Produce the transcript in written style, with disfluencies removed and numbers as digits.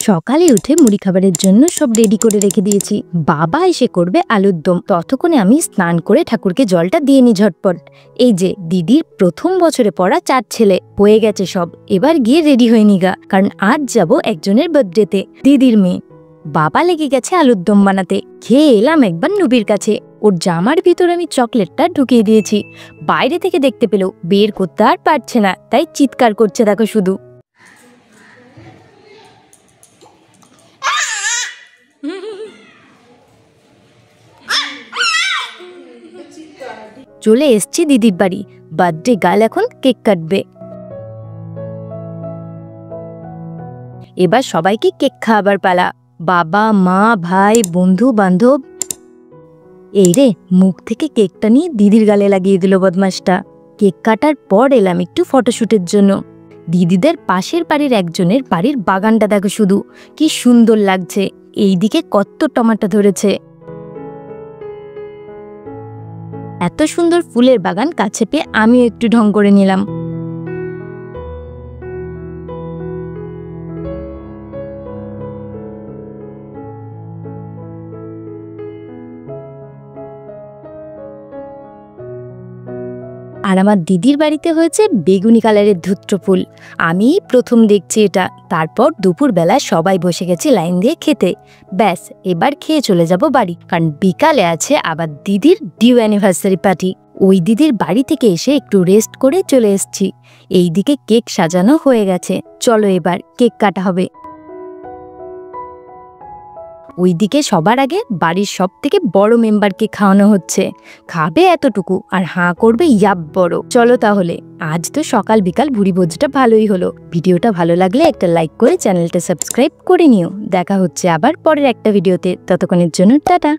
সকালে উঠে মুড়ি খাবারের জন্য সব রেডি করে রেখে দিয়েছি। বাবা এসে করবে আলুর দম, ততক্ষণে আমি স্নান করে ঠাকুরকে জলটা দিয়ে নি ঝটপট। এই যে দিদির প্রথম বছরে পড়া 4 ছেলে হয়ে গেছে সব, এবার গিয়ে রেডি হয়ে নিগা, কারণ আজ যাব একজনের বার্থডেতে, দিদির মেয়ে। বাবা লেগে গেছে আলুর দম বানাতে। খেয়ে এলাম একবার নুবির কাছে, ওর জামার ভিতর আমি চকলেটটা ঢুকিয়ে দিয়েছি। বাইরে থেকে দেখতে পেলেও বের করতে আর পারছে না, তাই চিৎকার করছে দেখো শুধু। চলে এসছি দিদির বাড়ি, বার্থডে গার্ল এখন কেক কাটবে। এবার সবাইকে কেক খাওয়াবার পালা, বাবা মা ভাই বন্ধু বান্ধব। এই রে, মুখ থেকে কেকটা নিয়ে দিদির গালে লাগিয়ে দিল বদমাসটা। কেক কাটার পর এলাম একটু ফটোশুটের জন্য। দিদিদের পাশের বাড়ির একজনের বাড়ির বাগানটা দেখো শুধু, কি সুন্দর লাগছে। এইদিকে কত টমেটো ধরেছে। এত সুন্দর ফুলের বাগান কাছে পেয়ে আমিও একটু ঢং করে নিলাম। আর আমার দিদির বাড়িতে হয়েছে বেগুনি কালারের ধুত্র ফুল। আমি প্রথম দেখছি এটা। তারপর দুপুরবেলা সবাই বসে গেছি লাইন দিয়ে খেতে। ব্যাস, এবার খেয়ে চলে যাব বাড়ি, কারণ বিকালে আছে আবার দিদির ডিউ অ্যানিভার্সারি পার্টি। ওই দিদির বাড়ি থেকে এসে একটু রেস্ট করে চলে এসছি। এইদিকে কেক সাজানো হয়ে গেছে, চলো এবার কেক কাটা হবে। ওইদিকে সবার আগে বাড়ির সব থেকে বড় মেম্বারকে খাওয়ানো হচ্ছে। খাবে এতটুকু আর হাঁ করবে ইয়াব বড়। চলো তাহলে, আজ তো সকাল বিকাল ভুড়ি ভোজটা ভালোই হলো। ভিডিওটা ভালো লাগলে একটা লাইক করে চ্যানেলটা সাবস্ক্রাইব করে নিও। দেখা হচ্ছে আবার পরের একটা ভিডিওতে, ততক্ষণের জন্য টাটা।